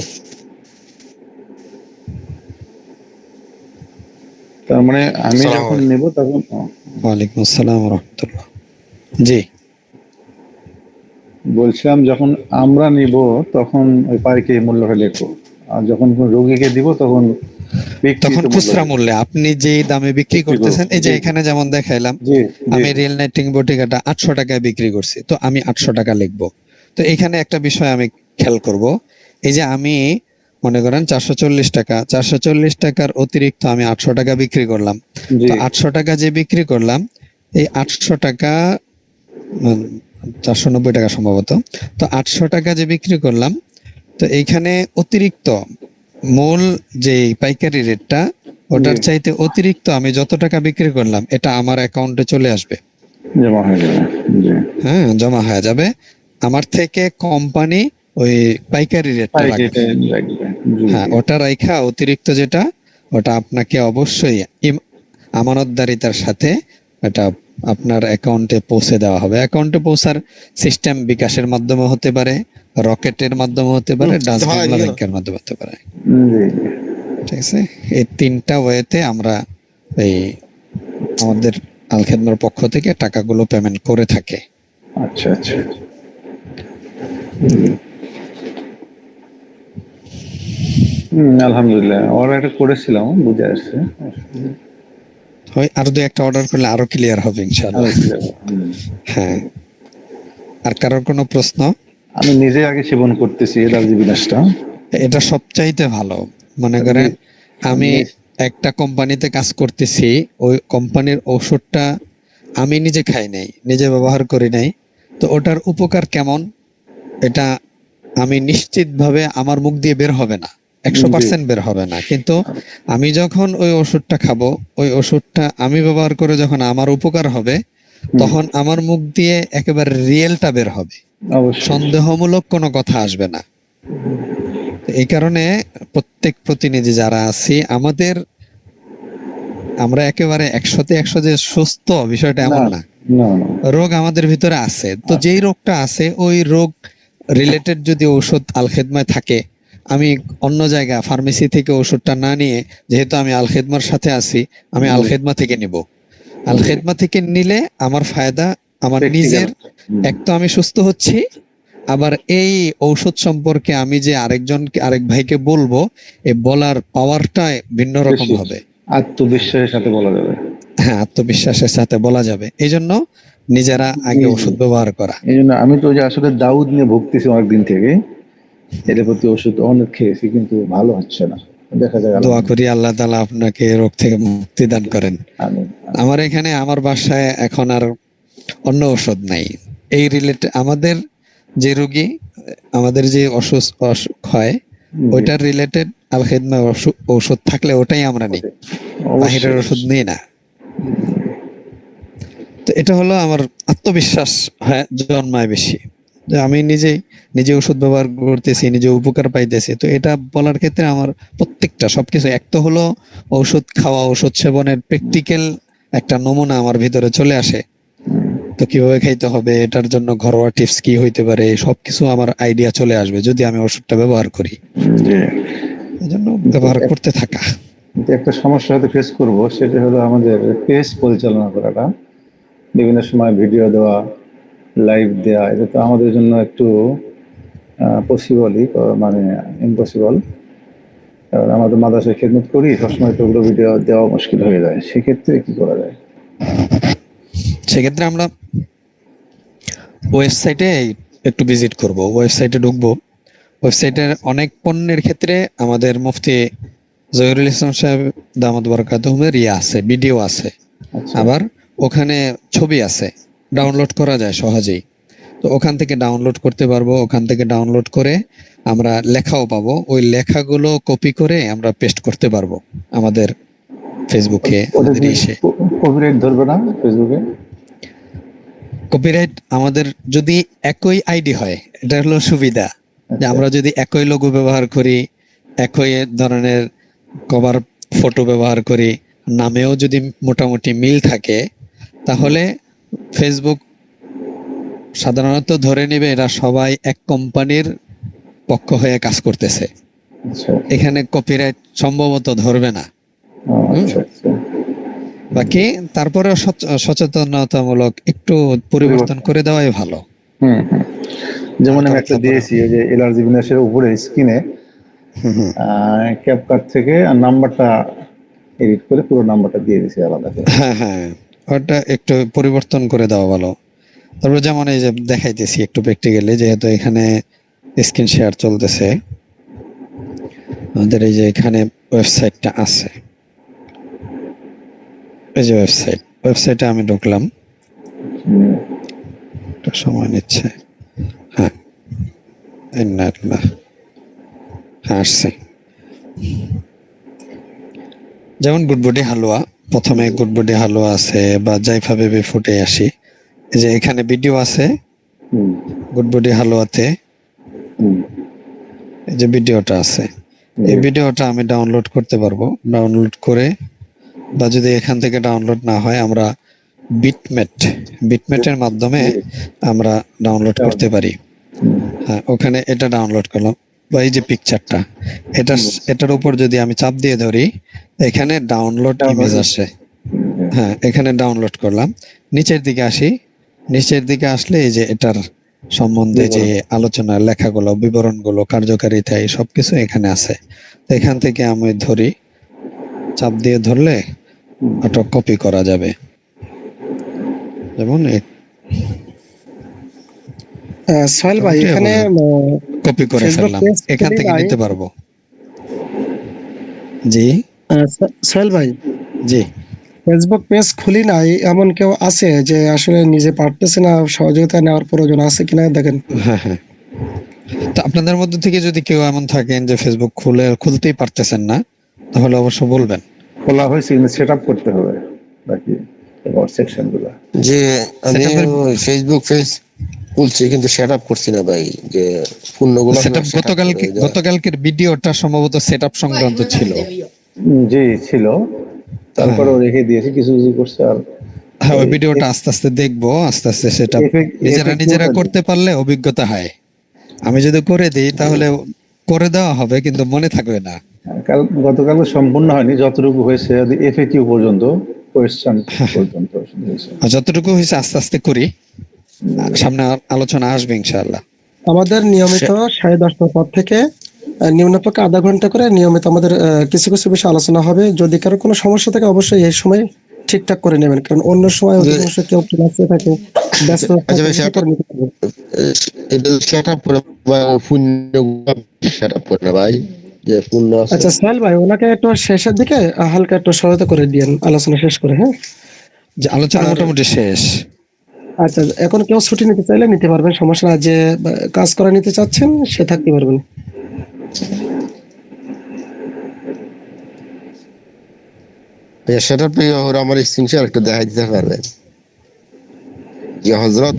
তার মানে আমি আসসালামু যখন আলাইকুম। নেব তখন ওয়ালাইকুম আসসালাম রহমতুল্লাহ। জি, বলছিলাম যখন আমরা নিব তখন ওই পাইকারি মূল্যটা লেখো, আর যখন কোনো রোগীকে দিব তখন তখন বিক্রিত মূল্য খুচরা লেখো। মূল্যে আপনি যে দামে বিক্রি বিক্রি করব। করতেছেন, এই যে জি এখানে যেমন দেখাইলাম, জি জি আমি রিয়েল নাইটিং বটিকাটা 800 টাকায় বিক্রি করছি, তো আমি 800 টাকা লিখবো। তো এখানে একটা বিষয় আমি খেয়াল করব, এই যে আমি মনে করেন 440 টাকার অতিরিক্ত আমি 800 টাকা বিক্রি করলাম। জি তো 800 টাকা যে বিক্রি করলাম, এই 800 টাকা 490 টাকা সম্ভবত। তো 800 টাকা যে বিক্রি করলাম, তো এইখানে অতিরিক্ত মূল যে পাইকারি রেটটা, ওটার জি চাইতে অতিরিক্ত আমি যত টাকা বিক্রি করলাম এটা আমার অ্যাকাউন্টে চলে আসবে। জমা হয়ে যাবে। জি হ্যাঁ, জমা হয়ে যাবে। আমার থেকে কোম্পানি ওই পাইকারি রেটটা রাখবে। পাইকারিটা রাখবে। জি হ্যাঁ, জি ওটা রাইখা অতিরিক্ত যেটা, ওটা আপনাকে অবশ্যই আমানতদারিতার সাথে এটা আপনার অ্যাকাউন্টে পৌঁছে দেওয়া হবে। অ্যাকাউন্টে পৌঁছার সিস্টেম বিকাশের মাধ্যমে হতে পারে, রকেটের মাধ্যমে হতে পারে, ডাচ হয় বাংলা নিও। ব্যাংকের মাধ্যমে হতে পারে। জি ঠিক আছে, এই তিনটা ওয়েতে আমরা এই আমাদের আল খেদমার পক্ষ থেকে টাকাগুলো পেমেন্ট করে থাকে। আচ্ছা আচ্ছা। আলহামদুলিল্লাহ অর্ডারটা করেছিলাম, বুঝে আসছে। হয়, আরো দুই একটা অর্ডার করলে আরো ক্লিয়ার হবে ইনশাআল্লাহ। হ্যাঁ, আর কারোর কোনো প্রশ্ন? আমি নিজে আগে সেবন করতেছি এলার্জি বিনাশটা। এটা সবচাইতে ভালো। মনে করেন আমি একটা কোম্পানিতে কাজ করতেছি, ওই কোম্পানির ওষুধটা আমি নিজে খাই নাই, নিজে ব্যবহার করি নাই, তো ওটার উপকার কেমন এটা আমি নিশ্চিতভাবে আমার মুখ দিয়ে বের হবে না, 100% বের হবে না, কিন্তু আমি যখন ওই ওষুধটা খাবো, ওই ওষুধটা আমি ব্যবহার করে যখন আমার উপকার হবে, তখন আমার মুখ দিয়ে একেবারে রিয়েলটা বের হবে, অবশ্যই সন্দেহমূলক কোনো কথা আসবে না। তো এই কারণে প্রত্যেক প্রতিনিধি যারা আছি আমরা একেবারে 100-তে 100 যে সুস্থ, বিষয়টা এমন না। না না রোগ আমাদের ভিতরে আছে, তো যেই রোগটা আছে ওই রোগ রিলেটেড যদি ঔষধ আল খেদমায় থাকে, আমি অন্য জায়গা ফার্মেসি থেকে ওষুধটা না নিয়ে, যেহেতু আমি আল খেদমার সাথে আছি, আমি আল খেদমা থেকে নিব। আল খেদমা থেকে নিলে আমার ফায়দা, আমার নিজের, এক তো আমি সুস্থ হচ্ছি, আবার এই ঔষধ সম্পর্কে আমি যে আরেক ভাইকে বলবো, এই বলার পাওয়ারটা ভিন্ন রকম বেশি। হবে। আত্মবিশ্বাসের সাথে বলা যাবে। হ্যাঁ, আত্মবিশ্বাসের সাথে বলা যাবে। এই জন্য নিজেরা আগে ওষুধ ব্যবহার করা। এই জন্য আমি তো যে আসলে দাউদ নিয়ে ভুগতেছি অনেকদিন থেকে, এর প্রতি ওষুধ অনেক খেয়েছি কিন্তু ভালো হচ্ছে না, দেখা যায়। দোয়া করি আল্লাহ তাআলা আপনাকে এই রোগ থেকে মুক্তি দান করেন। আমিন। আমার এখানে আমার বাসায় এখন আর অন্য ওষুধ নাই এই রিলেটেড। আমাদের যে রোগী, আমাদের যে অসুখ হয়, ওইটার রিলেটেড আল খেদমা ঔষধ থাকলে ওটাই আমরা নিই, বাহিরের ওষুধ নিই না। তো এটা হলো আমার আত্মবিশ্বাস জন্মায় বেশি, যে আমি নিজে ওষুধ ব্যবহার করতেছি, নিজে উপকার পাইতেছি। তো এটা বলার ক্ষেত্রে আমার প্রত্যেকটা সবকিছু, এক তো হলো ঔষধ খাওয়া, ওষুধ সেবনের প্র্যাকটিক্যাল একটা নমুনা আমার ভিতরে চলে আসে। তো কিভাবে খাইতে হবে, এটার জন্য ঘরোয়া টিপস কি হইতে পারে, সবকিছু আমার আইডিয়া চলে আসবে যদি আমি ওষুধটা ব্যবহার করি। যে এই জন্য ব্যবহার করতে থাকা। কিন্তু একটা সমস্যা হয়তো ফেস করব, সেটা হলো আমাদের পেজ পরিচালনা করাটা, বিভিন্ন সময় ভিডিও দেওয়া, লাইভ দেওয়া, এটা তো আমাদের জন্য একটু পসিবলই, মানে ইম্পসিবল। কারণ আমাদের মাদ্রাসায় খেদমত করি, সবসময় তো ওগুলো ভিডিও দেওয়া মুশকিল হয়ে যায়। সেক্ষেত্রে কি করা যায়? সেক্ষেত্রে আমরা ওয়েবসাইটে একটু ভিজিট করব, ওয়েবসাইটে ঢুকবো। ওয়েবসাইটের অনেক পণ্যের ক্ষেত্রে আমাদের মুফতি জহিরুল ইসলাম সাহেব দামাত বরকাতুহুমের আছে, ভিডিও আছে, আচ্ছা, আবার ওখানে ছবি আছে, ডাউনলোড করা যায় সহজেই। তো ওখান থেকে ডাউনলোড করতে পারবো, ওখান থেকে ডাউনলোড করে আমরা লেখাও পাবো, ওই লেখাগুলো কপি করে আমরা পেস্ট করতে পারবো আমাদের ফেসবুকে, ওটা আমাদের কি ইসে। কপিরাইট ধরবে না ফেসবুকে? কপিরাইট আমাদের যদি একই আইডি হয়, এটা হলো সুবিধা, যে আচ্ছা, আমরা যদি একই লোগো ব্যবহার করি, একই ধরনের কভার ফটো ব্যবহার করি, নামেও যদি মোটামুটি মিল থাকে, তাহলে ফেসবুক সাধারণত ধরে নেবে এরা সবাই এক কোম্পানির পক্ষ হয়ে কাজ করতেছে। আচ্ছা, এখানে কপিরাইট সম্ভবত ধরবে না। আচ্ছা, আচ্ছা। বাকি তারপরে সচেতনতামূলক একটু পরিবর্তন করে দেওয়াই ভালো। হুম, হুম। যেমন আমি হালকা একটা পাতলা দিয়েছি, ওই যে এলআরজি বিন্যাসের উপরে স্ক্রিনে হুম। ক্যাপকাট থেকে আর নাম্বারটা এডিট করে পুরো নাম্বারটা দিয়ে দিয়েছি আলাদা করে। হ্যাঁ, ওটা একটু পরিবর্তন করে দেওয়া ভালো। তারপরে যেমন এই যে দেখাইতেছি একটু প্র্যাকটিক্যালি, যেহেতু এখানে স্ক্রিন শেয়ার চলতেছে, আমাদের এই যে এখানে ওয়েবসাইটটা আছে, এই যে ওয়েবসাইটে আমি ঢুকলাম, একটু সময় নিচ্ছে। হ্যাঁ, হ্যাঁ আসছে। যেমন গুডবডি হালুয়া, প্রথমে গুডবডি হালুয়া আছে, বা জাইফা বেবি ফুটে আসি, এই যে এখানে ভিডিও আছে হুম, গুডবডি হালুয়াতে, হুম, এই যে ভিডিওটা আছে, এই ভিডিওটা আমি ডাউনলোড করতে পারবো। ডাউনলোড করে, বা যদি এখান থেকে ডাউনলোড না হয়, আমরা বিটমেটের মাধ্যমে আমরা ডাউনলোড করতে পারি। হ্যাঁ, ওখানে এটা ডাউনলোড করলাম, বা এই যে পিকচারটা, এটার উপর যদি আমি চাপ দিয়ে ধরি, এখানে ডাউনলোড ইমেজ আসে। হ্যাঁ, এখানে ডাউনলোড করলাম, নিচের দিকে আসি, নিচের দিকে আসলে এই যে এটার সম্বন্ধে যে আলোচনা, লেখাগুলো, বিবরণগুলো, কার্যকারিতা, এই সবকিছু এখানে আছে। তো এখান থেকে আমি ধরি, চাপ দিয়ে ধরলে ওটা কপি করা যাবে। যেমন সোহেল ভাই, এখানে কপি করে ফেসবুক ফেললাম, পেজ এখান থেকে নিতে পারবো। জি, সোহেল ভাই, জি। ফেসবুক পেজ খুলি নাই এমন কেউ আছে যে আসলে নিজে পারতেছে না, সহযোগিতা নেওয়ার প্রয়োজন আছে কিনা দেখেন। হ্যাঁ। তো আপনাদের মধ্যে থেকে যদি কেউ এমন থাকেন যে ফেসবুক খুলতেই পারতেছেন না, তাহলে অবশ্য বলবেন। খোলা হয়েছে কিন্তু সেট আপ করতে হবে বাকি সেকশন গুলা। যে আমি Setup-এর ফেসবুক পেজ খুলছি কিন্তু সেট আপ করছি না ভাই, যে পূর্ণগুলো সেটআপ গতকালকের ভিডিওটা সম্ভবত সেটআপ সংক্রান্ত ছিল। জি ছিল, হ্যাঁ, তারপরেও রেখে দিয়েছি, কিছু কিছু করছে। আর হ্যাঁ, ওই ভিডিওটা আস্তে আস্তে দেখবো, আস্তে আস্তে সেটা নিজেরা করতে পারলে অভিজ্ঞতা হয়। আমি যদি করে দিই তাহলে করে দেওয়া হবে, কিন্তু মনে থাকবে না। গতকাল সম্পূর্ণ হয়নি, যতটুকু হয়েছে এফএকিউ পর্যন্ত, কোয়েশ্চেন পর্যন্ত হয়েছে। আর যতটুকু হয়েছে আস্তে আস্তে করি, সামনে আলোচনা আসবে ইনশাআল্লাহ। আমাদের নিয়মিত 10:30টার পর থেকে নিম্নপক্ষে আধা ঘন্টা করে নিয়মিত আমাদের কিছু কিছু বিষয় আলোচনা হবে। যদি কারো কোনো সমস্যা থাকে অবশ্যই এই সময় ঠিকঠাক করে নেবেন, কারণ অন্য সময় অধিকাংশ কেউ ক্লাসে থাকে, ব্যস্ত আচ্ছা ভাই, থাকে, করে নিতে পারবে। এটা সেট আপ করে পূর্ণগুলো সেট আপ করে না ভাই, যে পূর্ণ আছে। আচ্ছা সোহেল ভাই, ওনাকে একটু শেষের দিকে হালকা একটু সহায়তা করে দিয়েন আলোচনা শেষ করে, হ্যাঁ? যে আলোচনা মোটামুটি শেষ। আচ্ছা, এখন কেউ ছুটি নিতে চাইলে নিতে পারবেন, সমস্যা না। যে কাজ করে নিতে চাচ্ছেন সে থাকতে পারবেন। সেট আপ আমার স্ক্রিন শেয়ার একটু দেখাই দিতে পারবেন? জি হজরত,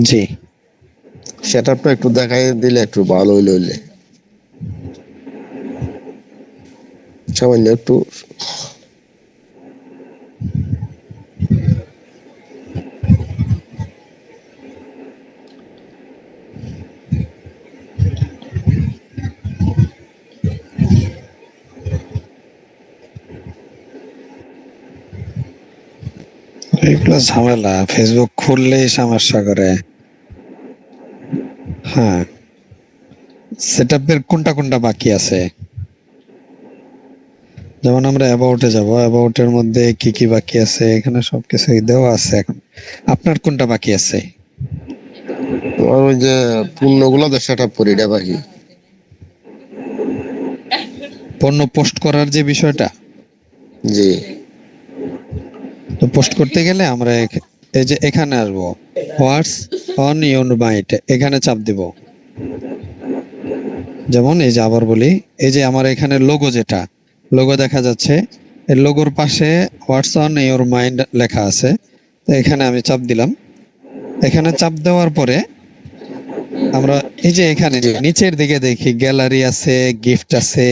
জি। সেটা একটু দেখাই দিলে একটু ভালো হইলে সামান্য একটু। এগুলো ঝামেলা, ফেসবুক খুললেই সমস্যা করে। হ্যাঁ, সেটআপের কোনটা কোনটা বাকি আছে? যেমন আমরা অ্যাবাউটে যাব, অ্যাবাউটের মধ্যে কি কি বাকি আছে এখানে সবকিছু দেওয়া আছে। এখন আপনার কোনটা বাকি আছে? আমার ওই যে পূর্ণগুলো তো সেট আপ করি, এটা বাকি। পণ্য পোস্ট করার যে বিষয়টা, জি তো পোস্ট করতে গেলে আমরা এই যে এখানে আসবো, হোয়াটস অন ইউর মাইন্ড, এখানে চাপ দিব। যেমন এই যে আবার বলি, এই যে আমার এখানে লোগো, যেটা লোগো দেখা যাচ্ছে, এই লোগোর পাশে হোয়াটস অন ইউর মাইন্ড লেখা আছে। তো এখানে আমি চাপ দিলাম। এখানে চাপ দেওয়ার পরে আমরা এই যে এখানে জি নিচের দিকে দেখি গ্যালারি আছে, গিফট আছে,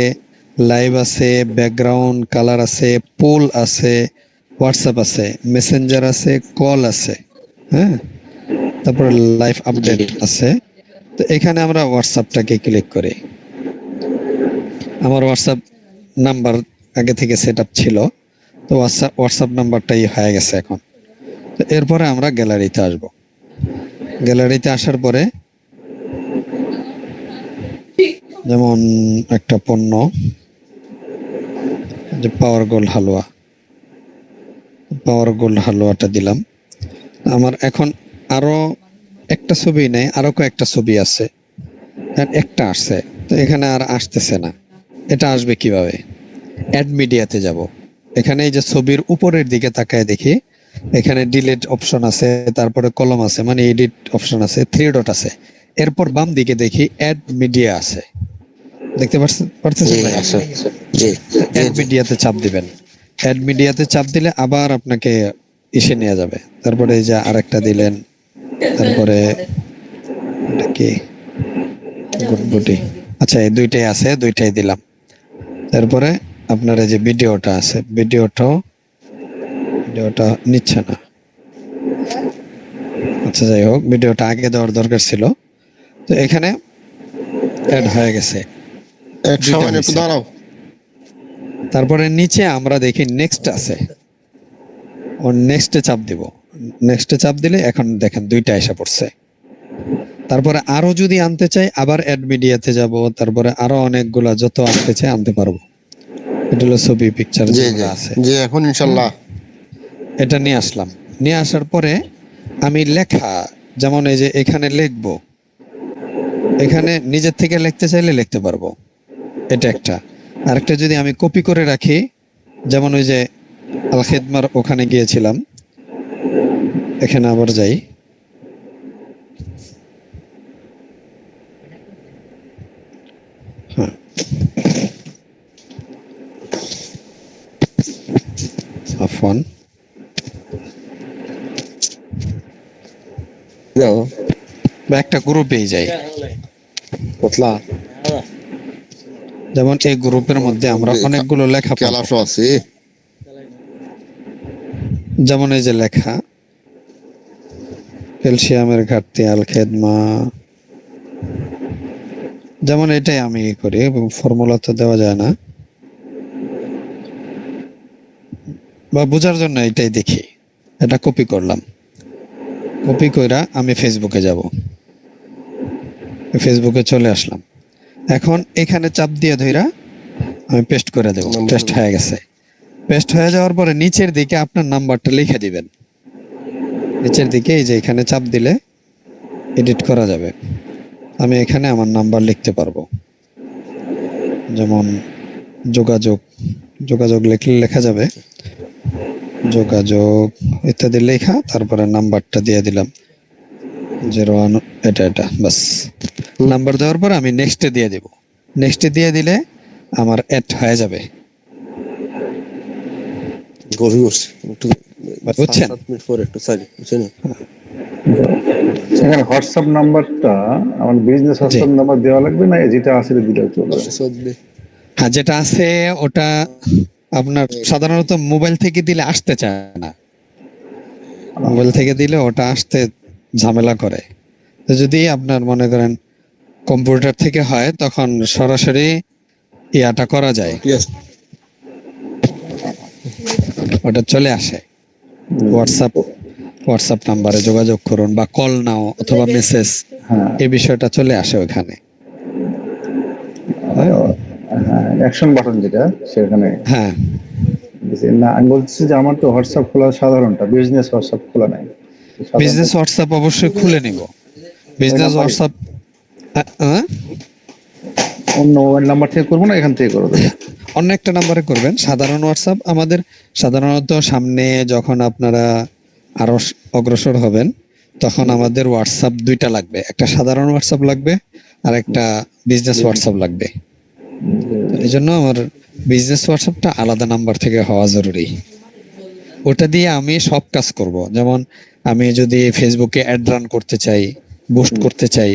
লাইভ আছে, ব্যাকগ্রাউন্ড কালার আছে, পোল আছে, হোয়াটসঅ্যাপ আছে, মেসেঞ্জার আছে, কল আছে। হ্যাঁ, তারপরে লাইভ জি আপডেট আছে। তো এখানে আমরা হোয়াটসঅ্যাপটাকে ক্লিক করি। আমার হোয়াটসঅ্যাপ নাম্বার আগে থেকে সেট আপ ছিল, তো হোয়াটসঅ্যাপ নাম্বারটাই হয়ে গেছে এখন। তো এরপরে আমরা গ্যালারিতে আসব। গ্যালারিতে আসার পরে যেমন একটা পণ্য, যে পাওয়ার গোল্ড হালুয়া, পাওয়ার গোল্ড হালুয়াটা দিলাম। আমার এখন আরো একটা ছবি নেই, আরো কয়েকটা ছবি আছে, আর একটা আসছে, তো এখানে আর আসতেছে না। এটা আসবে কিভাবে? অ্যাড মিডিয়াতে যাব। এখানে এই যে ছবির উপরের দিকে তাকায় দেখি, এখানে ডিলিট অপশন আছে, তারপরে কলম আছে, মানে এডিট অপশন আছে, থ্রি ডট আছে। এরপর বাম দিকে দেখি অ্যাড মিডিয়া আছে, দেখতে জি পারতেছেন ভাই? আছে। জি জি অ্যাড জি মিডিয়াতে চাপ দিবেন। অ্যাড মিডিয়াতে চাপ দিলে আবার আপনাকে এসে নিয়ে যাবে। তারপরে এই যে আরেকটা দিলেন, তারপরে এটা কি, গুড বুটি। আচ্ছা, এই দুইটাই আছে, দুইটাই দিলাম। তারপরে আপনার এই যে ভিডিওটা আছে, ভিডিওটা নিচ্ছে না। আচ্ছা, যাই হোক, ভিডিওটা আগে দেওয়ার দরকার ছিল। তো এখানে অ্যাড হয়ে গেছে, এক দুইটা সামান্য একটু হয়েছে। দাঁড়াও। তারপরে নিচে আমরা দেখি নেক্সট আছে, ও নেক্সটে চাপ দিব। নেক্সটে চাপ দিলে এখন দেখেন দুইটা এসে পড়ছে। তারপরে আরো যদি আনতে চাই, আবার অ্যাড মিডিয়াতে যাব, তারপরে আরো অনেকগুলা যত আনতে চাই আনতে পারবো। এটা হলো ছবি পিকচার জি যেগুলো জি আছে। জি এখন ইনশাল্লাহ। এটা নিয়ে আসলাম। নিয়ে আসার পরে আমি লেখা, যেমন এই যে এখানে লিখবো, এখানে নিজের থেকে লিখতে চাইলে লিখতে পারবো, এটা একটা। আরেকটা যদি আমি কপি করে রাখি, যেমন ওই যে আল খেদমার ওখানে গিয়েছিলাম, এখানে আবার যাই। হ্যাঁ, আফওয়ান, যাও বা একটা গ্রুপেই যাই। পতলা যেমন এই গ্রুপের মধ্যে আমরা অনেকগুলো লেখা পাবো। ক্যালাসও আছে। যেমন এই যে লেখা, ক্যালসিয়ামের ঘাটতি, আল খেদমা, যেমন এটাই আমি করি, এবং ফর্মুলা তো দেওয়া যায় না, বা বোঝার জন্য এটাই দেখি। এটা কপি করলাম, কপি কইরা আমি ফেসবুকে যাব। ফেসবুকে চলে আসলাম। এখন এখানে চাপ দিয়ে ধইরা আমি পেস্ট করে দেব। পেস্ট হয়ে গেছে। পেস্ট হয়ে যাওয়ার পরে নিচের দিকে আপনার নাম্বারটা লিখে দিবেন। নিচের দিকে এই যে এখানে চাপ দিলে এডিট করা যাবে। আমি এখানে আমার নাম্বার লিখতে পারবো, যেমন যোগাযোগ, যোগাযোগ লিখলে লেখা যাবে, যোগাযোগ ইত্যাদি লেখা, তারপরে নাম্বারটা দিয়ে দিলাম 01, এটা বাস। নাম্বার দেওয়ার পর আমি নেক্সটে দিয়ে দিব। নেক্সটে দিয়ে দিলে আমার অ্যাড হয়ে যাবে। গভীর করছে একটু, বুঝছেন? 7 মিনিট পরে একটু সারি বুঝছেন। এখানে হোয়াটসঅ্যাপ নাম্বারটা আমার বিজনেস হোয়াটসঅ্যাপ নাম্বার দেওয়া লাগবে, না যেটা আছে দিলেও চলবে? চলবে। হ্যাঁ, যেটা আছে ওটা আপনার সাধারণত মোবাইল থেকে দিলে আসতে চায় না। মোবাইল থেকে দিলে ওটা আসতে ঝামেলা করে। তো যদি আপনার মনে করেন কম্পিউটার থেকে হয় তখন সরাসরি ইয়াটা করা যায়, ঠিক আছে। ওটা চলে আসে। হোয়াটসঅ্যাপ নাম্বারে যোগাযোগ করুন বা কল নাও অথবা মেসেজ, হ্যাঁ, এই বিষয়টা চলে আসে ওখানে। হ্যাঁ, অ্যাকশন বাটন যেটা সেখানে হ্যাঁ, না, আমি বলছি যে আমার তো হোয়াটসঅ্যাপ খোলা সাধারণটা, বিজনেস হোয়াটসঅ্যাপ খোলা নাই। বিজনেস হোয়াটসঅ্যাপ অবশ্যই খুলে নিব। বিজনেস নাম্বারে হোয়াটসঅ্যাপ অন্য মোবাইল নাম্বার থেকে করবো না এখান থেকে করে দেবো? অন্য একটা নাম্বারে করবেন। সাধারণ হোয়াটসঅ্যাপ আমাদের সাধারণত সামনে যখন আপনারা আরো অগ্রসর হবেন তখন আমাদের হোয়াটসঅ্যাপ দুইটা লাগবে, একটা সাধারণ হোয়াটসঅ্যাপ লাগবে আর একটা বিজনেস হোয়াটসঅ্যাপ লাগবে। এই জন্য আমার বিজনেস হোয়াটসঅ্যাপটা আলাদা নাম্বার থেকে হওয়া জরুরি। ওটা দিয়ে আমি সব কাজ করব, যেমন আমি যদি ফেসবুকে অ্যাড রান করতে চাই, বুস্ট করতে চাই,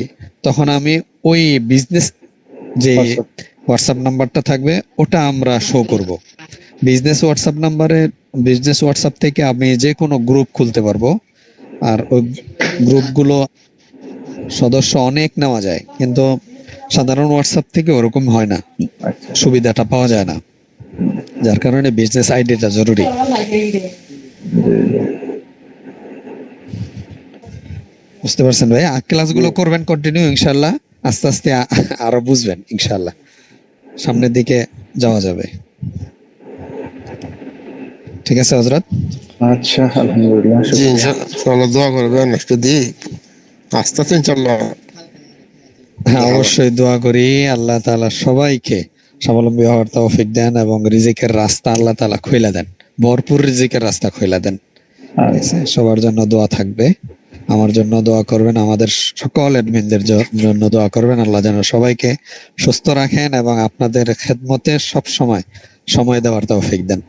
তখন আমি ওই বিজনেস যে হোয়াটসঅ্যাপ নাম্বারটা থাকবে ওটা আমরা শো করব। বিজনেস হোয়াটসঅ্যাপ থেকে আমি যে কোনো গ্রুপ খুলতে পারবো। আর ওই গ্রুপগুলো সদস্য অনেক নেওয়া যায়, কিন্তু সাধারণ হোয়াটসঅ্যাপ থেকে ওরকম হয় না, আচ্ছা, সুবিধাটা পাওয়া যায় না। যার কারণে বিজনেস আইডিটা জরুরি। বুঝতে পারছেন ভাই? ক্লাসগুলো করবেন কন্টিনিউ, ইনশাল্লাহ আস্তে আস্তে আরো বুঝবেন, ইনশাল্লাহ সামনের দিকে যাওয়া যাবে। ঠিক আছে হযরত? আচ্ছা, আলহামদুলিল্লাহ। জি ইনশাআল্লাহ দোয়া করবেন একটু দিই, আস্তে আস্তে ইনশাআল্লাহ। হ্যাঁ, অবশ্যই দোয়া করি আল্লাহ তাআলা সবাইকে স্বাবলম্বী হওয়ার তৌফিক দেন এবং রিজিকের রাস্তা আল্লাহ তাআলা খুলে দেন, ভরপুর রিজিকের রাস্তা খুলে দেন। ঠিক আছে, সবার জন্য দোয়া থাকবে, আমার জন্য দোয়া করবেন, আমাদের সকল অ্যাডমিনদের জন্য দোয়া করবেন। আল্লাহ যেন সবাইকে সুস্থ রাখেন এবং আপনাদের খেদমতে সব সময় সময় দেওয়ার তৌফিক দেন।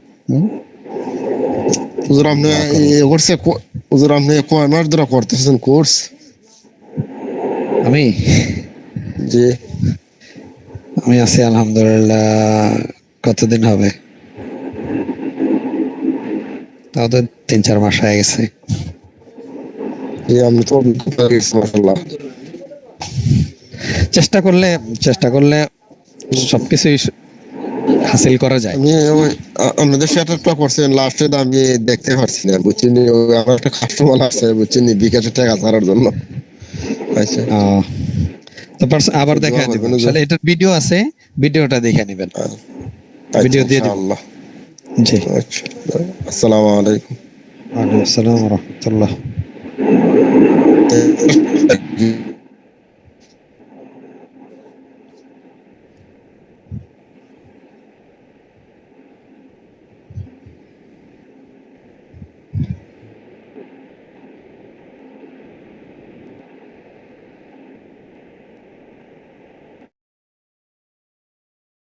হুজুর আপনি এই কোর্সে হুজুর আপনি কয় মাস ধরে করতেছেন কোর্স? আমি জি আমি আছি আলহামদুলিল্লাহ, কতদিন হবে, তাও তো 3-4 মাস হয়ে গেছে। জি, আপনি তো অভিজ্ঞতা হয়ে গেছে মাশাআল্লাহ। চেষ্টা করলে সবকিছুই হাসিল করা যায়। আমি আপনাদের সেটআপটা করছেন লাস্টে, আমি দেখতে পারছি না বুঝছেন, আমার একটা কাস্টমার আছে বুঝছেন বিকাশে টাকা ছাড়ার জন্য। আচ্ছা, তারপর আবার দোয়া দেখা দিব করবেন হুজুর। ইনশাআল্লাহ। এটার ভিডিও আছে, ভিডিওটা দেখে নেবেন, ভিডিও দিয়ে দিব। ইনশাআল্লাহ। জি, আচ্ছা, আসসালামু আলাইকুম। ওয়ালাইকুম আসসালাম ওয়া রাহমাতুল্লাহ।